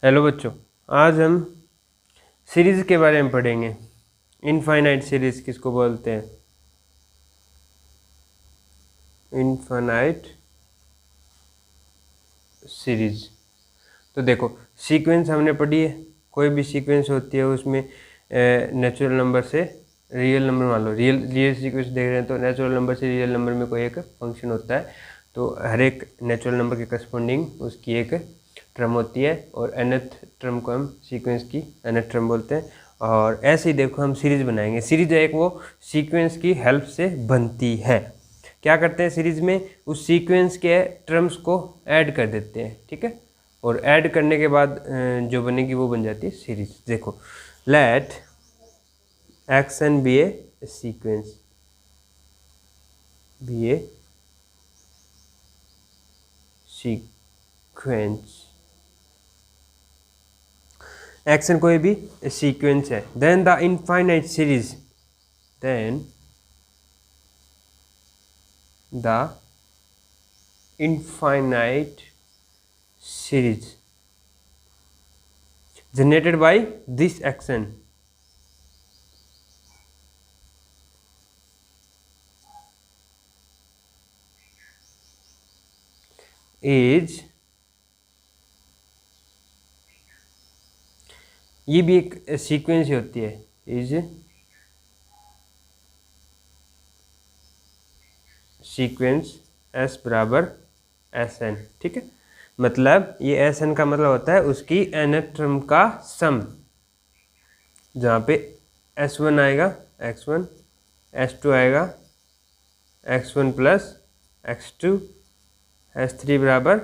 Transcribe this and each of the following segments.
Hello बच्चों, आज हम सीरीज के बारे में पढ़ेंगे। इनफाइनाइट सीरीज किसको बोलते हैं? Infinite series. तो देखो, सीक्वेंस हमने पढ़ी है। कोई भी सीक्वेंस होती है उसमें नेचुरल नंबर से रियल नंबर, मान लो रियल सीक्वेंस देख रहे हैं तो नेचुरल नंबर से रियल नंबर में कोई एक फंक्शन होता है, तो हर एक नेचुरल नंबर के करस्पॉन्डिंग उसकी एक टर्म होती है और nth टर्म को हम सीक्वेंस की nth टर्म बोलते हैं। और ऐसे ही देखो हम सीरीज बनाएंगे। सीरीज एक वो सीक्वेंस की हेल्प से बनती है। क्या करते हैं सीरीज में? उस सीक्वेंस के टर्म्स को ऐड कर देते हैं, ठीक है। और ऐड करने के बाद जो बनेगी वो बन जाती है सीरीज। देखो, let x n be a sequence, be a sequence, x n कोई भी सीक्वेंस है। Then the infinite series, then the infinite series generated by this x n is, ये भी एक सीक्वेंस ही होती है, इज सीक्वेंस एस बराबर एस एन, ठीक है। मतलब ये एस एन का मतलब होता है उसकी nth टर्म का सम, जहाँ पे S1 आएगा x1, S2 आएगा x1 प्लस x2, S3 बराबर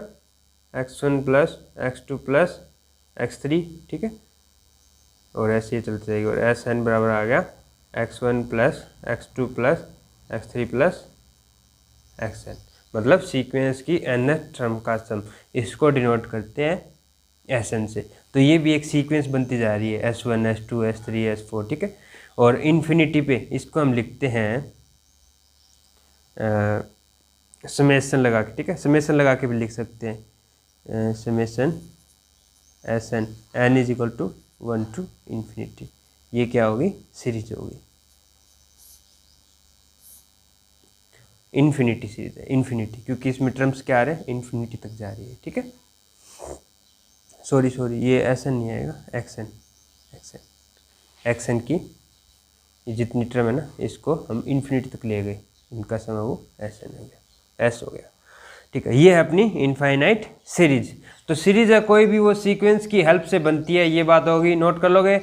x1 plus x2 plus x3, ठीक है। और ऐसे ही चलती जाएगी। और एस एन बराबर आ गया x1 plus x2 plus x3 plus xn, मतलब सीक्वेंस की nth टर्म का सम, इसको डिनोट करते हैं Sn से। तो ये भी एक सीक्वेंस बनती जा रही है, S1 S2 S3 S4, ठीक है। और इन्फिनिटी पे इसको हम लिखते हैं समेशन लगा के, ठीक है। समेशन लगा के भी लिख सकते हैं, summation Sn n is equal to 1 to infinity. ये क्या होगी? सीरीज होगी। इन्फिनिटी सीरीज है, इन्फिनिटी, क्योंकि इसमें टर्म्स क्या आ रहे हैं? इन्फिनिटी तक जा रही है, ठीक है। सॉरी ये एस एन नहीं आएगा, एक्स एन की ये जितनी टर्म है ना, इसको हम इन्फिनिटी तक ले गए, इनका समय वो एस एन हो गया, एस हो गया, ठीक है। ये है अपनी इनफाइनाइट सीरीज। तो सीरीज है कोई भी वो सीक्वेंस की हेल्प से बनती है, ये बात होगी, नोट कर लोगे।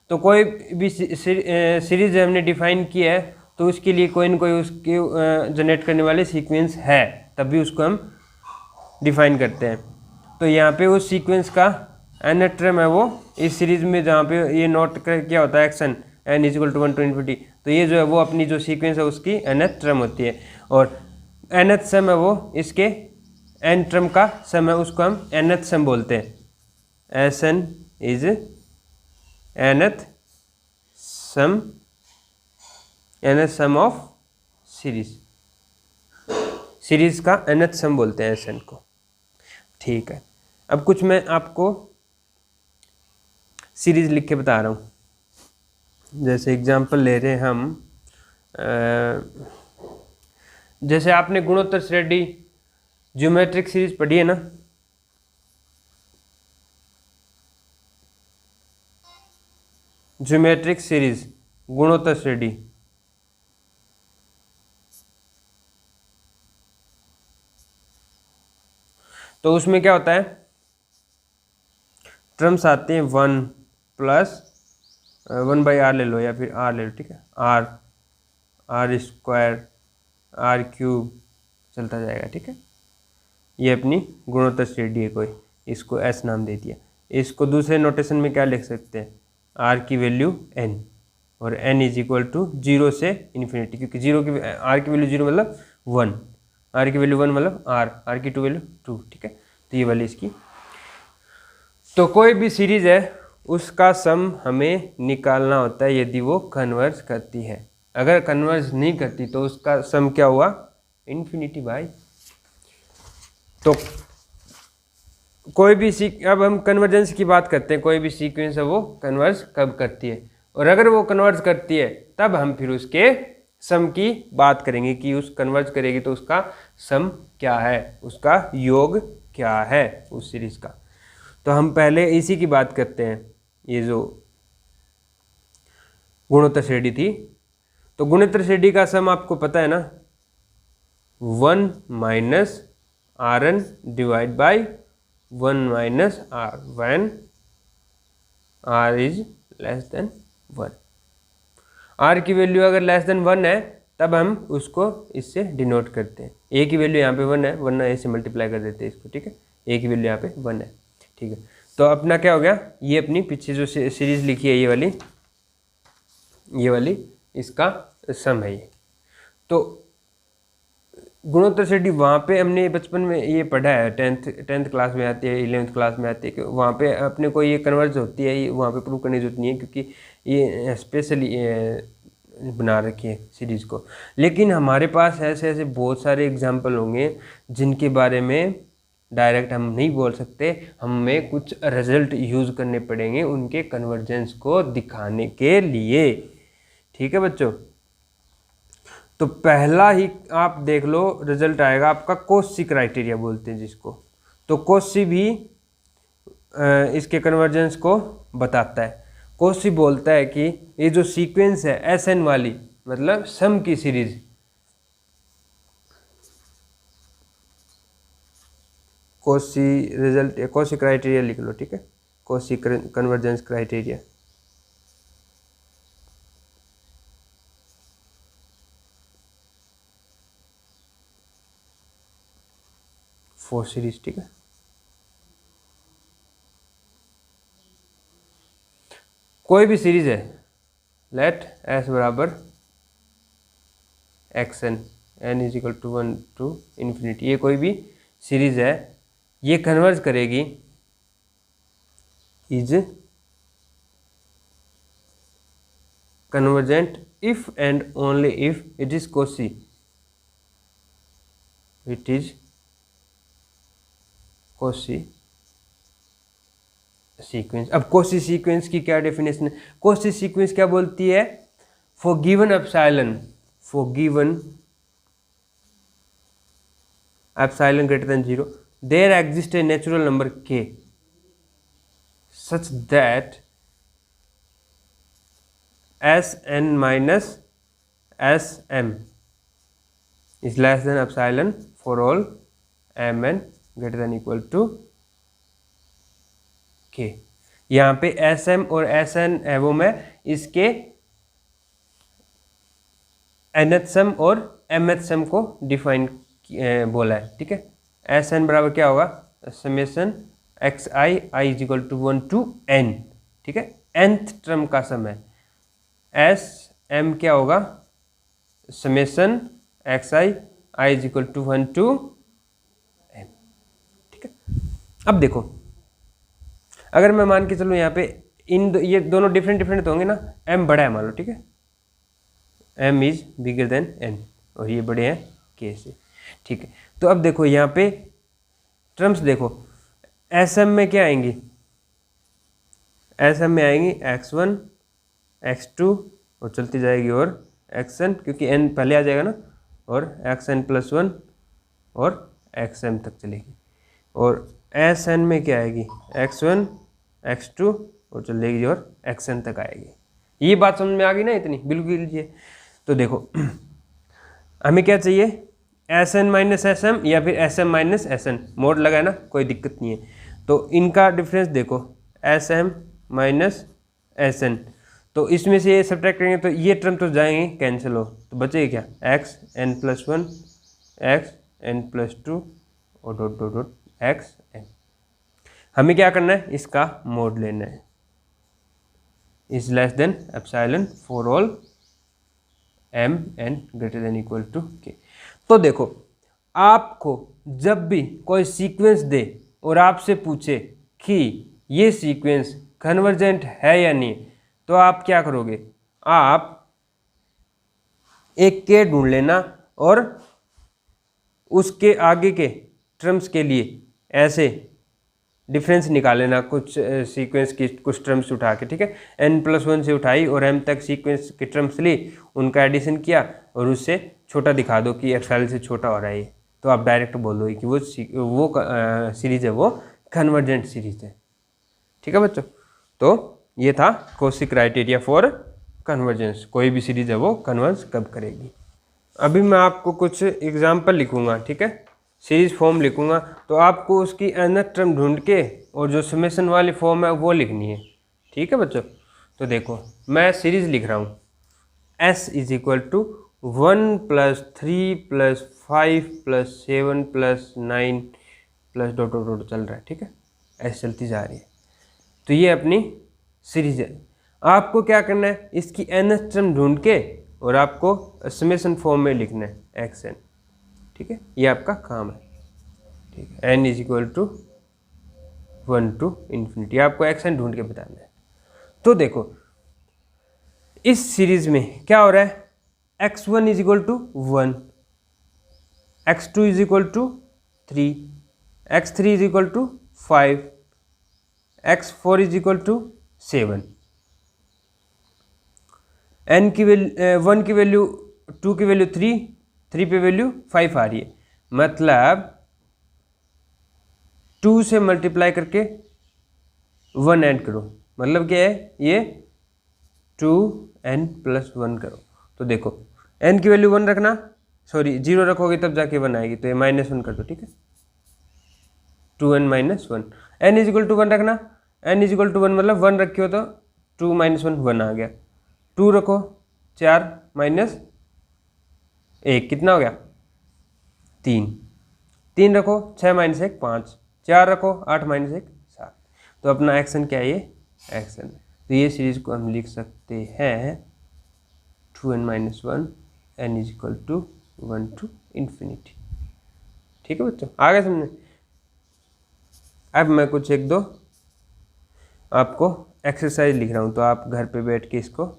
तो कोई भी सीरीज हमने डिफाइन किया है तो उसके लिए कोई न कोई उसके जनरेट करने वाले सीक्वेंस है, तभी उसको हम डिफाइन करते हैं। तो यहाँ पे उस सीक्वेंस का nth टर्म है वो इस सीरीज में, जहाँ पे ये नोट क्या होता है x n n is equal to 1 to infinity, तो ये जो है वो अपनी जो सीक्वेंस है उसकी nth टर्म होती है। और nth सम है वो इसके n टर्म का सम है, उसको हम nth सम बोलते हैं। Sn is nth sum of series, series का nth सम बोलते हैं Sn को, ठीक है। अब कुछ मैं आपको सीरीज लिख के बता रहा हूँ। जैसे एग्जांपल ले रहे हैं हम, जैसे आपने गुणोत्तर श्रेणी ज्योमेट्रिक सीरीज पढ़ी है ना, ज्योमेट्रिक सीरीज गुणोत्तर श्रेणी, तो उसमें क्या होता है? टर्म्स आते हैं 1 प्लस 1 बाई आर ले लो या फिर आर ले लो, ठीक है। आर स्क्वायर, आर क्यूब चलता जाएगा, ठीक है। ये अपनी गुणोत्तर श्रेणी है कोई, इसको एस नाम दे दिया। इसको दूसरे नोटेशन में क्या लिख सकते हैं? आर की वैल्यू n, और n इज इक्वल टू 0 से इन्फिनिटी, क्योंकि आर की वैल्यू 0 मतलब 1, आर की वैल्यू 1 मतलब आर की 2 वैल्यू 2, ठीक है। तो ये वाली इसकी। तो कोई भी सीरीज है उसका सम हमें निकालना होता है यदि वो कन्वर्ज करती है। अगर कन्वर्ज नहीं करती तो उसका सम क्या हुआ? इन्फिनिटी भाई। तो कोई भी अब हम कन्वर्जेंस की बात करते हैं, कोई भी सीक्वेंस है वो कन्वर्ज कब करती है, और अगर वो कन्वर्ज करती है तब हम फिर उसके सम की बात करेंगे कि उस कन्वर्ज करेगी तो उसका सम क्या है, उसका योग क्या है उस सीरीज का। तो हम पहले इसी की बात करते हैं, ये जो गुणोत्तर श्रेणी थी। तो गुणोत्तर श्रेणी का सम आपको पता है ना, 1 minus R N divide by 1 minus R when R is less than 1। R की वैल्यू अगर लेस देन 1 है तब हम उसको इससे डिनोट करते हैं। ए की वैल्यू यहाँ पे 1 है, वरना ए से मल्टीप्लाई कर देते हैं इसको, ठीक है। ए की वैल्यू यहाँ पे 1 है, ठीक है। तो अपना क्या हो गया, ये अपनी पीछे जो सीरीज लिखी है ये वाली इसका सम है ये। तो गुणोत्तर श्रेणी वहाँ पे हमने बचपन में ये पढ़ा है, टेंथ क्लास में आती है, 11th क्लास में आती है कि वहाँ पे अपने को ये कन्वर्ज होती है, ये वहाँ पे प्रूव करने की जरूरत नहीं है क्योंकि ये स्पेशली बना रखी है सीरीज़ को। लेकिन हमारे पास ऐसे बहुत सारे एग्जाम्पल होंगे जिनके बारे में डायरेक्ट हम नहीं बोल सकते, हमें कुछ रिजल्ट यूज़ करने पड़ेंगे उनके कन्वर्जेंस को दिखाने के लिए, ठीक है बच्चों। तो पहला ही आप देख लो रिजल्ट आएगा आपका, कोशी क्राइटेरिया बोलते हैं जिसको। तो कोशी भी इसके कन्वर्जेंस को बताता है। कोशी बोलता है कि ये जो सीक्वेंस है एसएन वाली, मतलब सम की series, Cauchy result, Cauchy criteria लिख लो, ठीक है, Cauchy convergence criteria for series, ठीक है। कोई भी सीरीज है, लेट एस बराबर X N, N is equal to 1 to infinity, ये कोई भी सीरीज है, ये कन्वर्ज करेगी, is convergent if and only if it is Cauchy, it is Cauchy sequence. अब कोशी सीक्वेंस की क्या डेफिनेशन है, कोशी सीक्वेंस क्या बोलती है, for given epsilon, for given epsilon greater than 0 there exist a natural number k such that Sn minus Sm is less than epsilon for all Mn greater than equal to k। यहाँ पे Sm और Sn है वो मैं इसके nth सम और mth सम को define बोला है, ठीक है। Sn बराबर क्या होगा, summation xi i is equal to 1 to n, ठीक है, nth टर्म का सम है। Sm क्या होगा, summation xi i is equal to 1 to n, ठीक है। अब देखो, अगर मैं मान के चलूँ यहाँ पे ये दोनों डिफरेंट होंगे ना, m बड़ा है मान लो, ठीक है, m is bigger than n और ये बड़े हैं k से, ठीक है। तो अब देखो यहाँ पे टर्म्स देखो, Sm में क्या आएंगी, Sm में आएंगी x1 x2 और चलती जाएगी और xn, क्योंकि n पहले आ जाएगा ना, और xn प्लस 1 और xm तक चलेगी। और Sn में क्या आएगी, x1 x2 और चलेगी और xn तक आएगी। ये बात समझ में आ गई ना इतनी, बिल्कुल लीजिए। तो देखो हमें क्या चाहिए, Sn माइनस Sm या फिर Sm माइनस Sn, मोड लगाए ना, कोई दिक्कत नहीं है। तो इनका डिफरेंस देखो, Sm माइनस Sn, तो इसमें से ये सब्ट्रैक्ट करेंगे तो ये टर्म तो जाएंगे कैंसिल हो, तो बचेगा क्या, xn प्लस 1 xn प्लस 2 और डॉट डॉट डॉट xn। हमें क्या करना है, इसका मोड लेना है, is less than epsilon for all m n greater than equal to k। तो देखो, आपको जब भी कोई सीक्वेंस दे और आपसे पूछे कि ये सीक्वेंस कन्वर्जेंट है या नहीं, तो आप क्या करोगे, आप एक k ढूंढ लेना और उसके आगे के टर्म्स के लिए ऐसे डिफरेंस निकाल लेना कुछ सीक्वेंस की कुछ टर्म्स उठा के, ठीक है। n+1 से उठाई और m तक सीक्वेंस की टर्म्स ली, उनका एडिशन किया और उससे छोटा दिखा दो कि एक्सएल से छोटा हो रहा है ये, तो आप डायरेक्ट बोल दो कि वो सीरीज है वो कन्वर्जेंट सीरीज है, ठीक है बच्चों। तो ये था कॉची क्राइटेरिया फॉर कन्वर्जेंस, कोई भी सीरीज है वो कन्वर्ज कब करेगी। अभी मैं आपको कुछ एग्जाम्पल लिखूंगा, ठीक है, सीरीज फॉर्म लिखूंगा, तो आपको उसकी nth टर्म ढूंढ के और जो समेशन वाली फॉर्म है वो लिखनी है, ठीक है बच्चों। तो देखो मैं सीरीज लिख रहा हूँ s is equal to 1 + 3 + 5 + 7 + 9 plus dot dot dot चल रहा है, ठीक है, ऐसे चलती जा रही है। तो ये अपनी सीरीज है। आपको क्या करना है, इसकी nth टर्म ढूंढ के और आपको समेशन फॉर्म में लिखना है xn, ठीक है, ये आपका काम है, ठीक है। n is equal to 1 to ∞, आपको xn ढूंढ के बताना है। तो देखो इस सीरीज में क्या हो रहा है, x1 is equal to 1, x2 is equal to 3, x3 is equal to 5, x4 is equal to 7। n की वैल्यू 1 की वैल्यू 2 की वैल्यू 3 पे वैल्यू 5 आ रही है, मतलब 2 से मल्टीप्लाई करके 1 ऐड करो, मतलब क्या है ये 2n+1 करो। तो देखो n की वैल्यू 1 रखना, सॉरी 0 रखोगे तब जाके 1 आएगी, तो ये -1 कर दो, ठीक है, 2n - 1। n is equal to 1 रखना, n इज इक्वल टू 1 मतलब 1 रखे हो तो 2 - 1 1 आ गया, 2 रखो 4 - 1 कितना हो गया 3, 3 रखो 6 - 1 5, 4 रखो 8 - 1 7। तो अपना एक्शन क्या है, ये एक्शन। तो ये सीरीज को हम लिख सकते हैं 2n - 1 n is equal to 1 to ∞, ठीक है बच्चों, आ गया समझे। अब मैं कुछ 1-2 आपको एक्सरसाइज लिख रहा हूँ, तो आप घर पे बैठ के इसको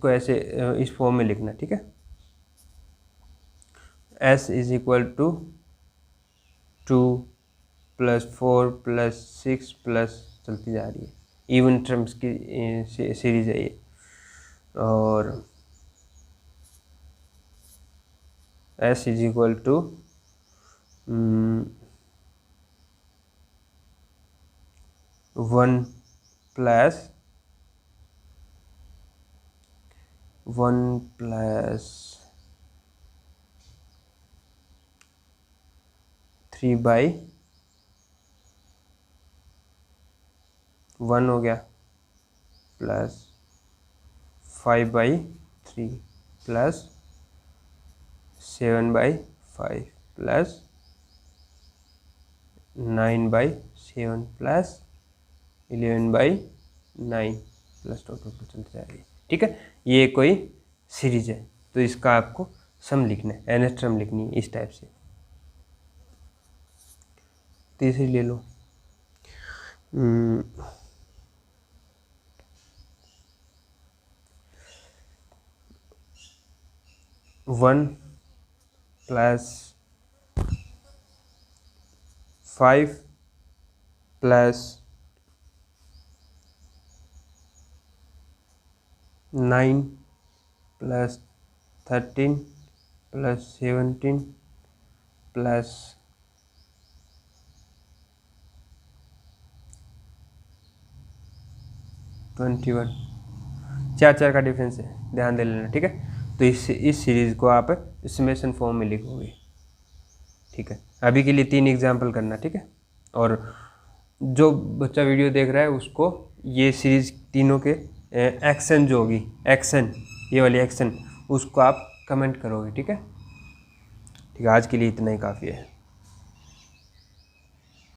ऐसे इस फॉर्म में लिखना, ठीक है। s is equal to 2 + 4 + 6 plus चलती जा रही है, इवन टर्म्स की सीरीज है ये, और s इज इक्वल टू 1 + 3/1 हो गया, plus 5/3 plus 7/5 plus 9/7 plus 11/9 plus total चलते जा रही है, ठीक है। ये कोई सीरीज है, तो इसका आपको सम लिखना है, nth टर्म लिखनी है इस टाइप से। तीसरी ले लो, 1 + 5 + 9 + 13 + 17 + 21, 4 का डिफरेंस है, ध्यान दे लेना, ठीक है। तो इस सीरीज को आप समेशन फॉर्म में लिखोगे, ठीक है। अभी के लिए 3 एग्जाम्पल करना, ठीक है। और जो बच्चा वीडियो देख रहा है उसको ये सीरीज तीनों के एक्शन जो होगी, एक्शन ये वाली एक्शन, उसको आप कमेंट करोगे, ठीक है। ठीक है, आज के लिए इतना ही काफ़ी है।